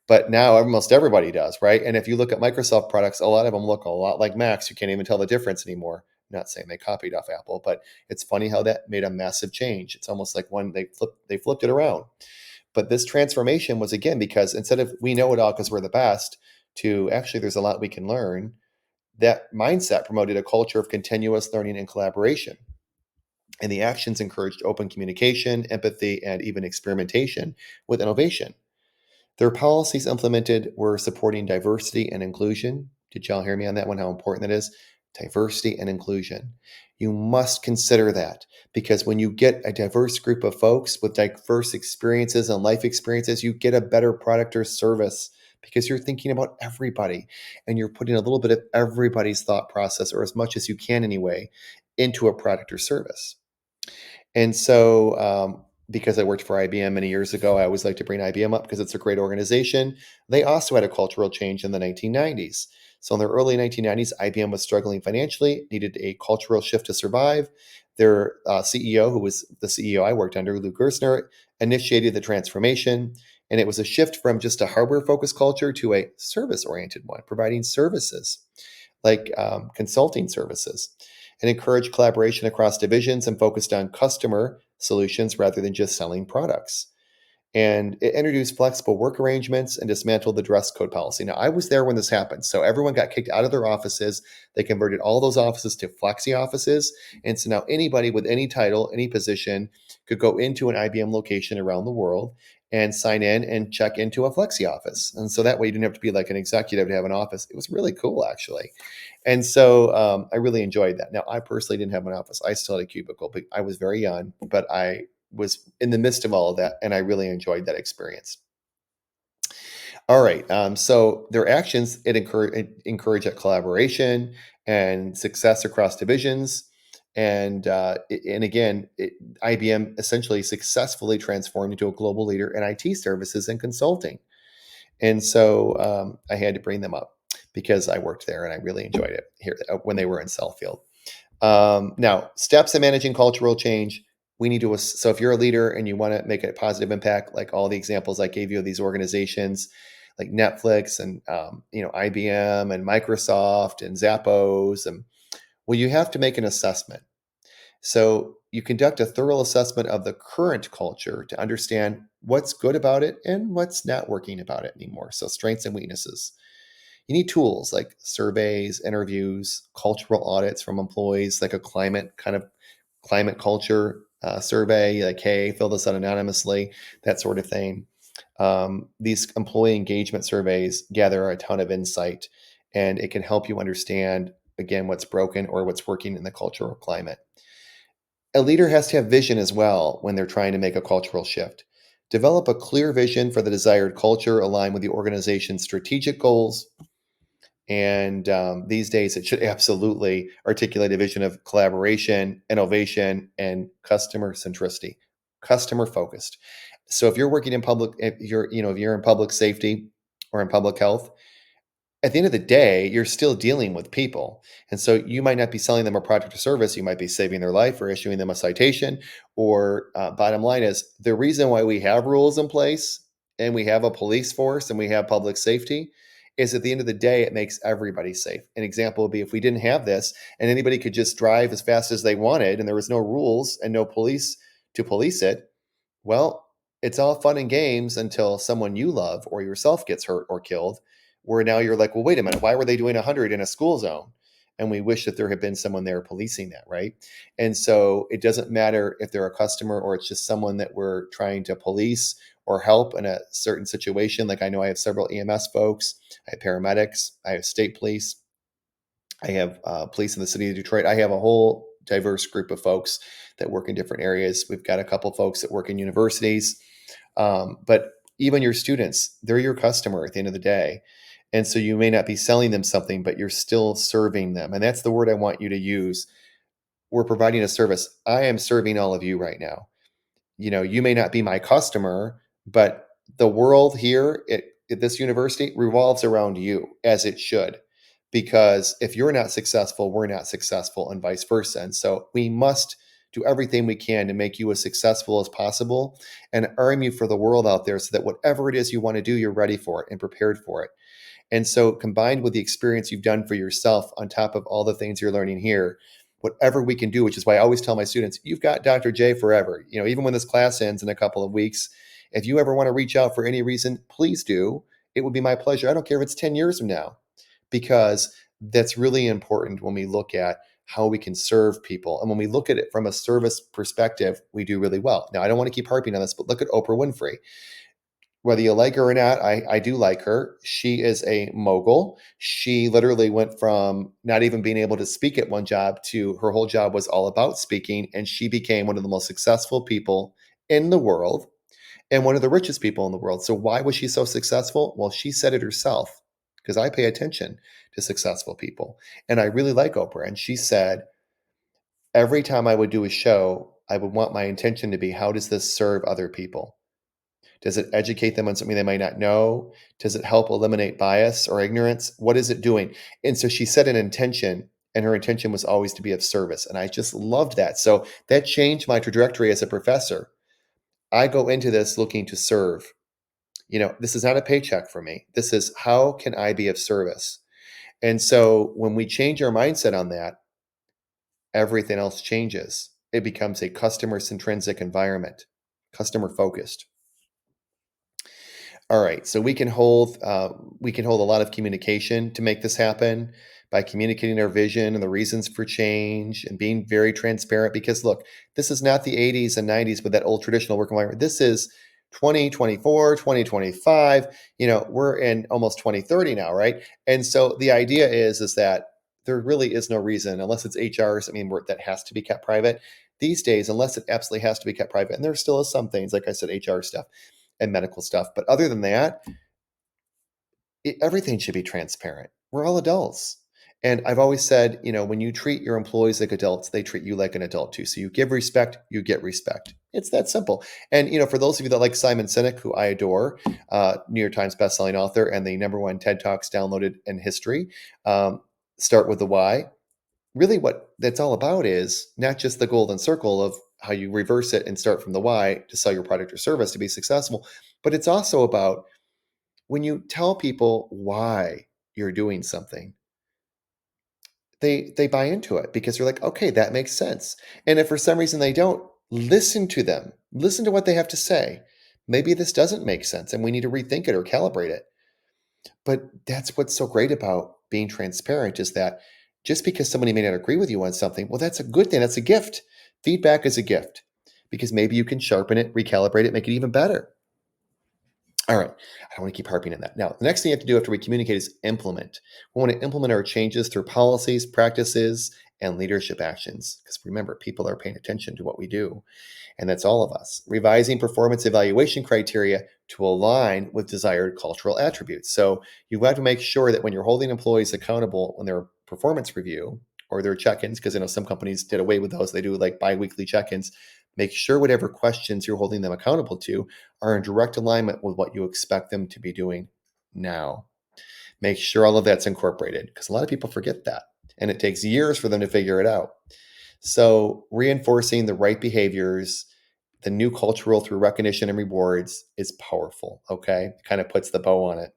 But now almost everybody does, right? And if you look at Microsoft products, a lot of them look a lot like Macs. You can't even tell the difference anymore. I'm not saying they copied off Apple, but it's funny how that made a massive change. It's almost like when they flipped it around. But this transformation was again because instead of we know it all because we're the best, to actually there's a lot we can learn. That mindset promoted a culture of continuous learning and collaboration. And the actions encouraged open communication, empathy, and even experimentation with innovation. Their policies implemented were supporting diversity and inclusion. Did y'all hear me on that one? How important that is? Diversity and inclusion. You must consider that because when you get a diverse group of folks with diverse experiences and life experiences, you get a better product or service because you're thinking about everybody and you're putting a little bit of everybody's thought process, or as much as you can anyway, into a product or service. And so, because I worked for IBM many years ago, I always like to bring IBM up because it's a great organization. They also had a cultural change in the 1990s. So, in the early 1990s, IBM was struggling financially, needed a cultural shift to survive. Their CEO, who was the CEO I worked under, Lou Gerstner, initiated the transformation. And it was a shift from just a hardware focused culture to a service oriented one, providing services like consulting services, and encouraged collaboration across divisions and focused on customer solutions rather than just selling products. And it introduced flexible work arrangements and dismantled the dress code policy. Now, I was there when this happened. So everyone got kicked out of their offices. They converted all those offices to flexi offices. And so now anybody with any title, any position could go into an IBM location around the world and sign in and check into a flexi office. And so that way you didn't have to be like an executive to have an office. It was really cool, actually. And so I really enjoyed that. Now, I personally didn't have an office. I still had a cubicle, but I was very young. But I was in the midst of all of that, and I really enjoyed that experience. All right. So their actions it encourage that collaboration and success across divisions, and again, IBM essentially successfully transformed into a global leader in IT services and consulting. And so I had to bring them up because I worked there and I really enjoyed it here when they were in Southfield. Now, steps in managing cultural change. We need to, so if you're a leader and you want to make a positive impact, like all the examples I gave you of these organizations, like Netflix and IBM and Microsoft and Zappos, and well, you have to make an assessment. So you conduct a thorough assessment of the current culture to understand what's good about it and what's not working about it anymore. So strengths and weaknesses. You need tools like surveys, interviews, cultural audits from employees, like a climate culture survey, like, hey, fill this out anonymously, that sort of thing. These employee engagement surveys gather a ton of insight, and it can help you understand, again, what's broken or what's working in the cultural climate. A leader has to have vision as well when they're trying to make a cultural shift. Develop a clear vision for the desired culture aligned with the organization's strategic goals. And these days, it should absolutely articulate a vision of collaboration, innovation, and customer centricity, customer focused. So if you're working in public, if you're in public safety or in public health, at the end of the day, you're still dealing with people. And so you might not be selling them a product or service. You might be saving their life or issuing them a citation. Or bottom line is the reason why we have rules in place and we have a police force and we have public safety is at the end of the day, it makes everybody safe. An example would be if we didn't have this and anybody could just drive as fast as they wanted and there was no rules and no police to police it, well, it's all fun and games until someone you love or yourself gets hurt or killed, where now you're like, well, wait a minute, why were they doing 100 in a school zone? And we wish that there had been someone there policing that, right? And so it doesn't matter if they're a customer or it's just someone that we're trying to police or help in a certain situation. Like I know I have several EMS folks, I have paramedics, I have state police, I have police in the city of Detroit. I have a whole diverse group of folks that work in different areas. We've got a couple folks that work in universities, but even your students, they're your customer at the end of the day. And so you may not be selling them something, but you're still serving them. And that's the word I want you to use. We're providing a service. I am serving all of you right now. You may not be my customer, but the world here at this university revolves around you as it should. Because if you're not successful, we're not successful, and vice versa. And so we must do everything we can to make you as successful as possible and arm you for the world out there so that whatever it is you want to do, you're ready for it and prepared for it. And so, combined with the experience you've done for yourself, on top of all the things you're learning here, whatever we can do, which is why I always tell my students, you've got Dr. J forever. Even when this class ends in a couple of weeks, if you ever want to reach out for any reason, please do. It would be my pleasure. I don't care if it's 10 years from now, because that's really important when we look at how we can serve people. And when we look at it from a service perspective, we do really well. Now, I don't want to keep harping on this, but look at Oprah Winfrey. Whether you like her or not, I do like her. She is a mogul. She literally went from not even being able to speak at one job to her whole job was all about speaking. And she became one of the most successful people in the world and one of the richest people in the world. So, why was she so successful? Well, she said it herself, because I pay attention to successful people. And I really like Oprah. And she said, every time I would do a show, I would want my intention to be, how does this serve other people? Does it educate them on something they might not know? Does it help eliminate bias or ignorance? What is it doing? And so she set an intention, and her intention was always to be of service. And I just loved that. So that changed my trajectory as a professor. I go into this looking to serve. This is not a paycheck for me. This is, how can I be of service? And so when we change our mindset on that, everything else changes. It becomes a customer centric environment, customer focused. All right, so we can hold a lot of communication to make this happen by communicating our vision and the reasons for change and being very transparent. Because look, this is not the 80s and 90s with that old traditional work environment. This is 2024, 2025. We're in almost 2030 now, right? And so the idea is that there really is no reason, unless it's HR or something that has to be kept private. these days, unless it absolutely has to be kept private, and there still is some things, like I said, HR stuff and medical stuff. But other than that, everything should be transparent. We're all adults. And I've always said, when you treat your employees like adults, they treat you like an adult too. So you give respect, you get respect. It's that simple. And for those of you that like Simon Sinek, who I adore, New York Times bestselling author and the #1 TED Talks downloaded in history, start with the why. Really, what that's all about is not just the golden circle of how you reverse it and start from the why to sell your product or service to be successful, but it's also about when you tell people why you're doing something, they buy into it because they're like, okay, that makes sense. And if for some reason they don't, listen to them, listen to what they have to say. Maybe this doesn't make sense and we need to rethink it or calibrate it. But that's what's so great about being transparent is that just because somebody may not agree with you on something, well, that's a good thing. That's a gift. Feedback is a gift because maybe you can sharpen it, recalibrate it, make it even better. All right. I don't want to keep harping on that. Now, the next thing you have to do after we communicate is implement. We want to implement our changes through policies, practices, and leadership actions. Because remember, people are paying attention to what we do, and that's all of us. Revising performance evaluation criteria to align with desired cultural attributes. So you have to make sure that when you're holding employees accountable on their performance review or their check-ins, because I know some companies did away with those, they do like bi-weekly check-ins. Make sure whatever questions you're holding them accountable to are in direct alignment with what you expect them to be doing now. Make sure all of that's incorporated because a lot of people forget that and it takes years for them to figure it out. So, reinforcing the right behaviors, the new cultural through recognition and rewards is powerful. Okay. It kind of puts the bow on it.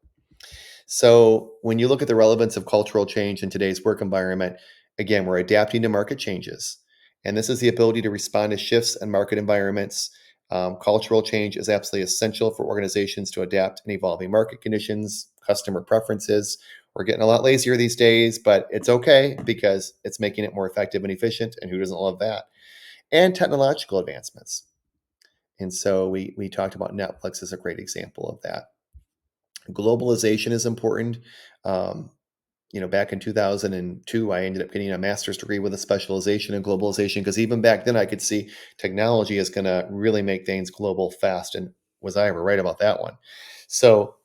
So, when you look at the relevance of cultural change in today's work environment, again, we're adapting to market changes. And this is the ability to respond to shifts in market environments. Cultural change is absolutely essential for organizations to adapt in evolving market conditions, customer preferences. We're getting a lot lazier these days, but it's okay because it's making it more effective and efficient. And who doesn't love that? And technological advancements. And so we talked about Netflix as a great example of that. Globalization is important. Um, Back in 2002, I ended up getting a master's degree with a specialization in globalization because even back then I could see technology is going to really make things global fast. And was I ever right about that one? So,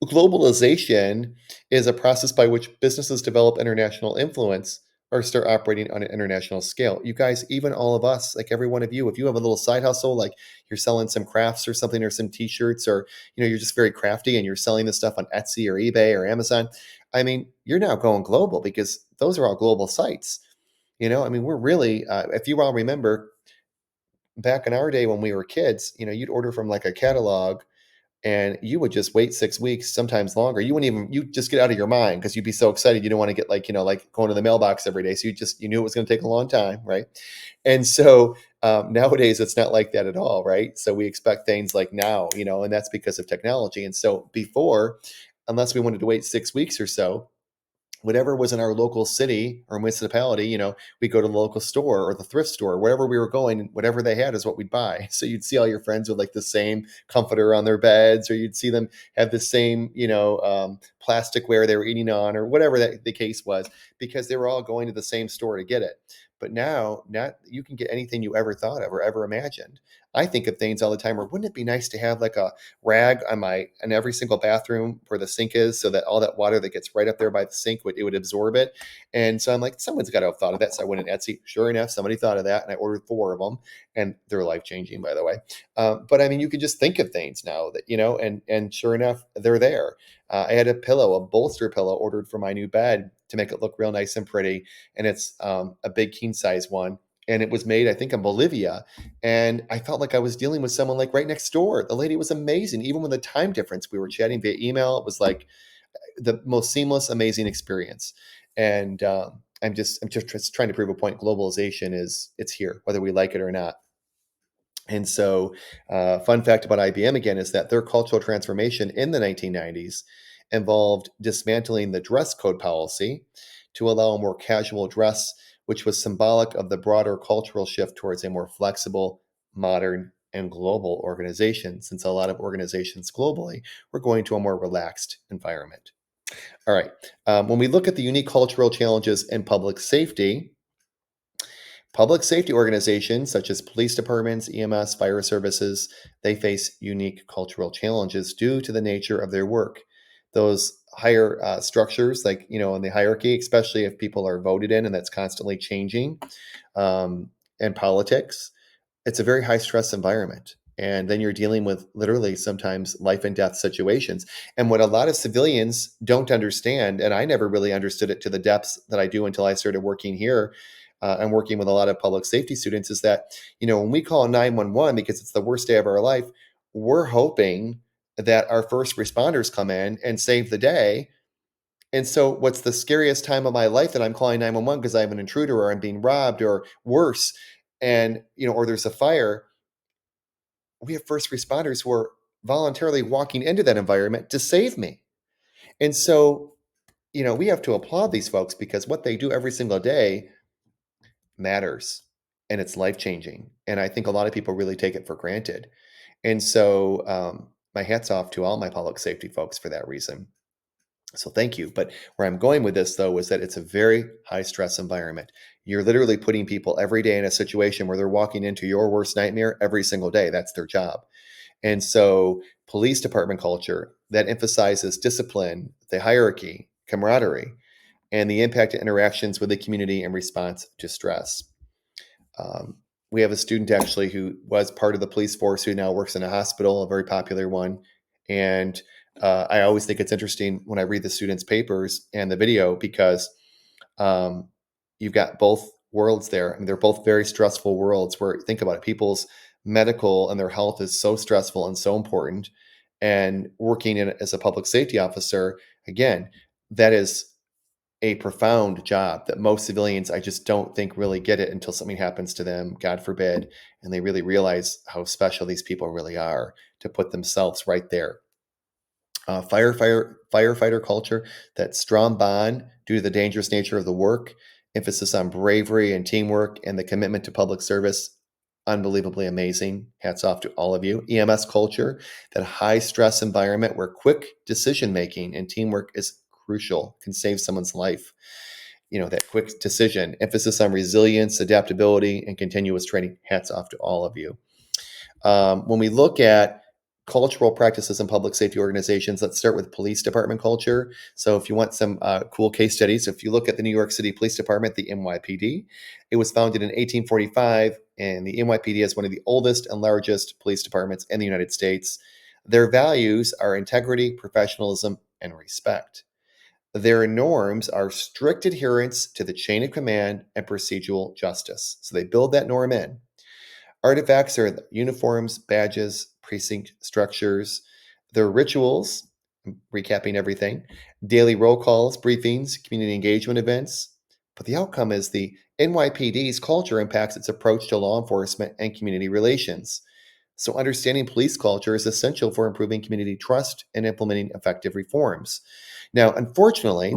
globalization is a process by which businesses develop international influence or start operating on an international scale. You guys, even all of us, like every one of you, if you have a little side hustle, like you're selling some crafts or something or some t-shirts, or you're just very crafty and you're selling this stuff on Etsy or eBay or Amazon, I mean, you're now going global because those are all global sites. We're really, if you all remember back in our day when we were kids, you'd order from like a catalog and you would just wait 6 weeks, sometimes longer. You just get out of your mind because you'd be so excited. You don't want to get like going to the mailbox every day. So you knew it was going to take a long time. Right. And so nowadays it's not like that at all. Right. So we expect things like now, and that's because of technology. And so before, unless we wanted to wait 6 weeks or so, whatever was in our local city or municipality, we go to the local store or the thrift store, wherever we were going, whatever they had is what we'd buy. So you'd see all your friends with like the same comforter on their beds, or you'd see them have the same, plasticware they were eating on, or whatever the case was, because they were all going to the same store to get it. But now, not you can get anything you ever thought of or ever imagined. I think of things all the time. Or wouldn't it be nice to have like a rag in every single bathroom where the sink is, so that all that water that gets right up there by the sink would absorb it. And so I'm like, someone's got to have thought of that. So I went on Etsy. Sure enough, somebody thought of that, and I ordered 4 of them, and they're life changing, by the way. But I mean, you can just think of things now that and sure enough, they're there. I had a bolster pillow ordered for my new bed to make it look real nice and pretty, and it's a big king size one. And it was made, I think, in Bolivia. And I felt like I was dealing with someone like right next door. The lady was amazing. Even with the time difference, we were chatting via email. It was like the most seamless, amazing experience. And I'm just trying to prove a point. Globalization it's here, whether we like it or not. And so, fun fact about IBM again is that their cultural transformation in the 1990s involved dismantling the dress code policy to allow a more casual dress, which was symbolic of the broader cultural shift towards a more flexible, modern, and global organization, since a lot of organizations globally were going to a more relaxed environment. All right. When we look at the unique cultural challenges in public safety, Public safety organizations such as police departments, EMS, fire services, they face unique cultural challenges due to the nature of their work. Those higher structures, like in the hierarchy, especially if people are voted in and that's constantly changing, um, and politics, it's a very high stress environment. And then you're dealing with literally sometimes life and death situations. And what a lot of civilians don't understand, and I never really understood it to the depths that I do until I started working here and working with a lot of public safety students, is that, when we call 911 because it's the worst day of our life, we're hoping that our first responders come in and save the day. And so, what's the scariest time of my life that I'm calling 911 because I have an intruder or I'm being robbed or worse, and or there's a fire? We have first responders who are voluntarily walking into that environment to save me. And so, we have to applaud these folks because what they do every single day matters and it's life changing. And I think a lot of people really take it for granted. And so, my hat's off to all my public safety folks for that reason. So thank you. But where I'm going with this, though, is that it's a very high stress environment. You're literally putting people every day in a situation where they're walking into your worst nightmare every single day. That's their job. And so, police department culture that emphasizes discipline, the hierarchy, camaraderie, and the impact of interactions with the community in response to stress. Um, we have a student actually who was part of the police force who now works in a hospital, a very popular one. And I always think it's interesting when I read the students' papers and the video because um, you've got both worlds there. I mean, they're both very stressful worlds where, think about it, people's medical and their health is so stressful and so important. And working in as a public safety officer, again, that is a profound job that most civilians, I just don't think, really get it until something happens to them, God forbid, and they really realize how special these people really are to put themselves right there. Firefighter culture, that strong bond due to the dangerous nature of the work, emphasis on bravery and teamwork, and the commitment to public service. Unbelievably amazing. Hats off to all of you. EMS culture, that high stress environment where quick decision making and teamwork is crucial, can save someone's life. That quick decision, emphasis on resilience, adaptability, and continuous training. Hats off to all of you. When we look at cultural practices in public safety organizations, let's start with police department culture. So, if you want some cool case studies, if you look at the New York City Police Department, the NYPD, it was founded in 1845, and the NYPD is one of the oldest and largest police departments in the United States. Their values are integrity, professionalism, and respect. Their norms are strict adherence to the chain of command and procedural justice. So, they build that norm in. Artifacts are uniforms, badges, precinct structures, their rituals, recapping everything, daily roll calls, briefings, community engagement events. But the outcome is the NYPD's culture impacts its approach to law enforcement and community relations. So, understanding police culture is essential for improving community trust and implementing effective reforms. Now, unfortunately,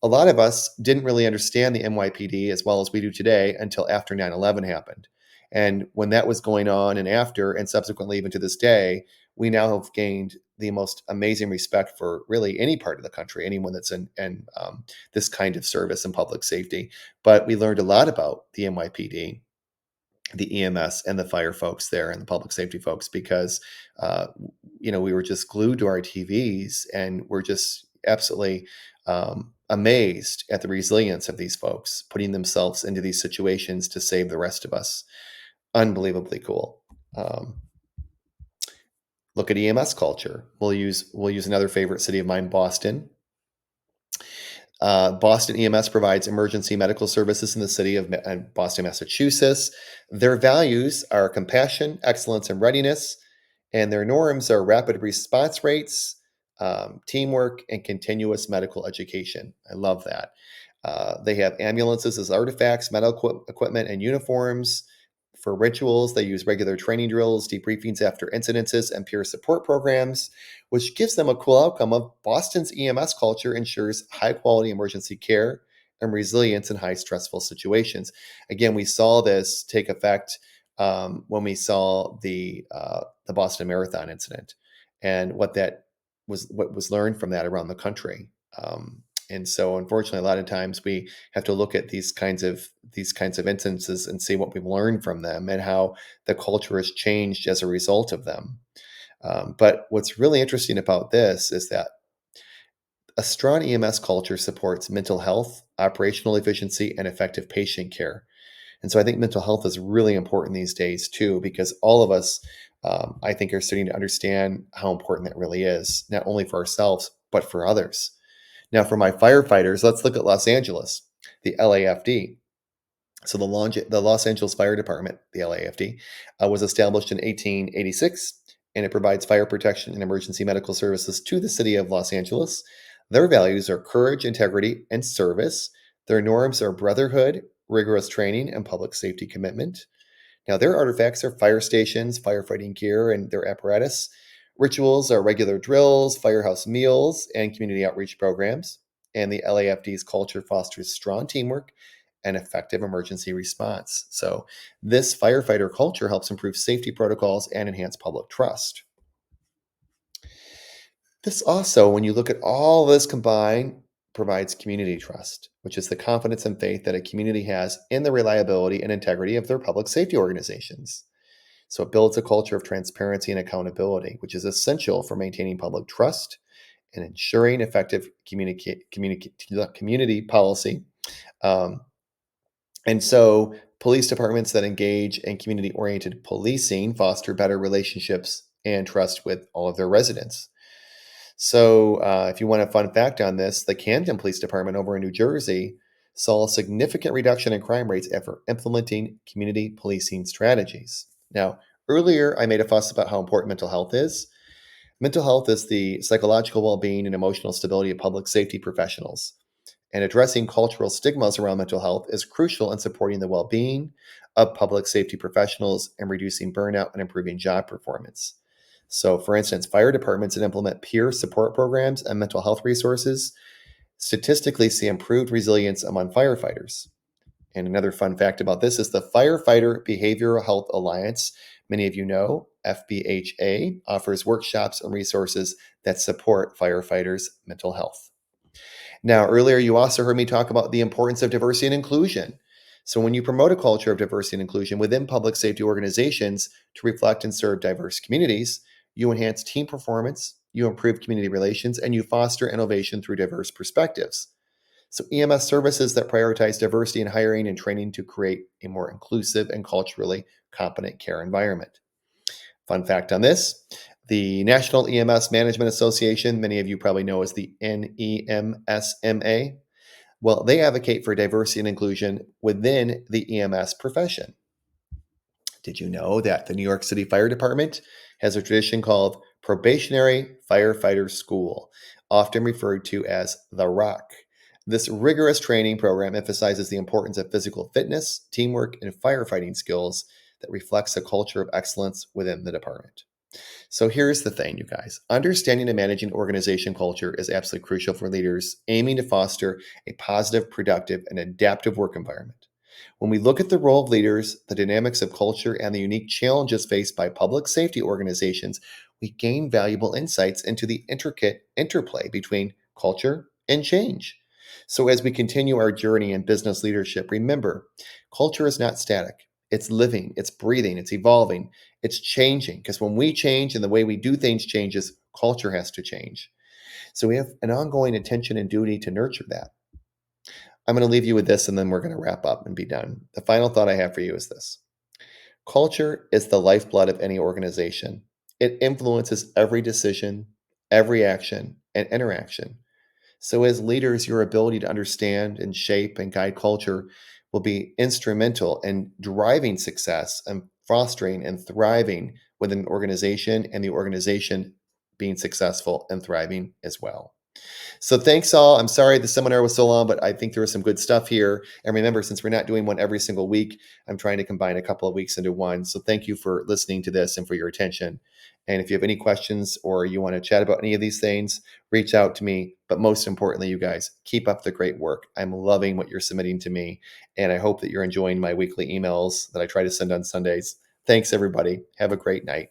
a lot of us didn't really understand the NYPD as well as we do today until after 9/11 happened. And when that was going on and after, and subsequently even to this day, we now have gained the most amazing respect for really any part of the country, anyone that's in this kind of service in public safety. But we learned a lot about the NYPD, the EMS, and the fire folks there and the public safety folks because, uh, we were just glued to our TVs and we're just absolutely amazed at the resilience of these folks putting themselves into these situations to save the rest of us. Unbelievably cool. Um, Look at EMS culture. We'll use another favorite city of mine, Boston. Boston EMS provides emergency medical services in the city of Boston, Massachusetts. Their values are compassion, excellence, and readiness, and their norms are rapid response rates, teamwork, and continuous medical education. I love that. They have ambulances as artifacts, medical equipment, and uniforms. For rituals, they use regular training drills, debriefings after incidences, and peer support programs, which gives them a cool outcome of Boston's EMS culture ensures high quality emergency care and resilience in high stressful situations. Again, we saw this take effect when we saw the Boston Marathon incident and what was learned from that around the country. And so unfortunately, a lot of times we have to look at these kinds of instances and see what we've learned from them and how the culture has changed as a result of them. But what's really interesting about this is that a strong EMS culture supports mental health, operational efficiency, and effective patient care. And so I think mental health is really important these days too, because all of us, I think, are starting to understand how important that really is, not only for ourselves, but for others. Now, for my firefighters, let's look at Los Angeles, the LAFD. So the Los Angeles Fire Department, the LAFD, was established in 1886, and it provides fire protection and emergency medical services to the city of Los Angeles. Their values are courage, integrity, and service. Their norms are brotherhood, rigorous training, and public safety commitment. Now, their artifacts are fire stations, firefighting gear, and their apparatus. Rituals are regular drills, firehouse meals, and community outreach programs. And the LAFD's culture fosters strong teamwork and effective emergency response. So, this firefighter culture helps improve safety protocols and enhance public trust. This also, when you look at all this combined, provides community trust, which is the confidence and faith that a community has in the reliability and integrity of their public safety organizations. So it builds a culture of transparency and accountability, which is essential for maintaining public trust and ensuring effective community policy. Um, and so police departments that engage in community oriented policing foster better relationships and trust with all of their residents. So, if you want a fun fact on this, the Camden Police Department over in New Jersey saw a significant reduction in crime rates after implementing community policing strategies. Now, earlier I made a fuss about how important mental health is. Mental health is the psychological well being and emotional stability of public safety professionals. And addressing cultural stigmas around mental health is crucial in supporting the well being of public safety professionals and reducing burnout and improving job performance. So, for instance, fire departments that implement peer support programs and mental health resources statistically see improved resilience among firefighters. And another fun fact about this is the Firefighter Behavioral Health Alliance, many of you know, FBHA, offers workshops and resources that support firefighters' mental health. Now, earlier you also heard me talk about the importance of diversity and inclusion. So, when you promote a culture of diversity and inclusion within public safety organizations to reflect and serve diverse communities, you enhance team performance, you improve community relations, and you foster innovation through diverse perspectives. So, EMS services that prioritize diversity in hiring and training to create a more inclusive and culturally competent care environment. Fun fact on this: the National EMS Management Association, many of you probably know as the NEMSMA, well, they advocate for diversity and inclusion within the EMS profession. Did you know that the New York City Fire Department has a tradition called Probationary Firefighter School, often referred to as the ROC? This rigorous training program emphasizes the importance of physical fitness, teamwork, and firefighting skills that reflects a culture of excellence within the department. So here's the thing, you guys. Understanding and managing organization culture is absolutely crucial for leaders aiming to foster a positive, productive, and adaptive work environment. When we look at the role of leaders, the dynamics of culture, and the unique challenges faced by public safety organizations, we gain valuable insights into the intricate interplay between culture and change. So, as we continue our journey in business leadership, remember culture is not static. It's living, it's breathing, it's evolving, it's changing. Because when we change and the way we do things changes, culture has to change. So, we have an ongoing intention and duty to nurture that. I'm going to leave you with this and then we're going to wrap up and be done. The final thought I have for you is this: culture is the lifeblood of any organization, it influences every decision, every action, and interaction. So, as leaders, your ability to understand and shape and guide culture will be instrumental in driving success and fostering and thriving within an organization, and the organization being successful and thriving as well. So thanks all. I'm sorry the seminar was so long, but I think there was some good stuff here. And remember, since we're not doing one every single week, I'm trying to combine a couple of weeks into one. So thank you for listening to this and for your attention. And if you have any questions or you want to chat about any of these things, reach out to me. But most importantly, you guys, keep up the great work. I'm loving what you're submitting to me. And I hope that you're enjoying my weekly emails that I try to send on Sundays. Thanks, everybody. Have a great night.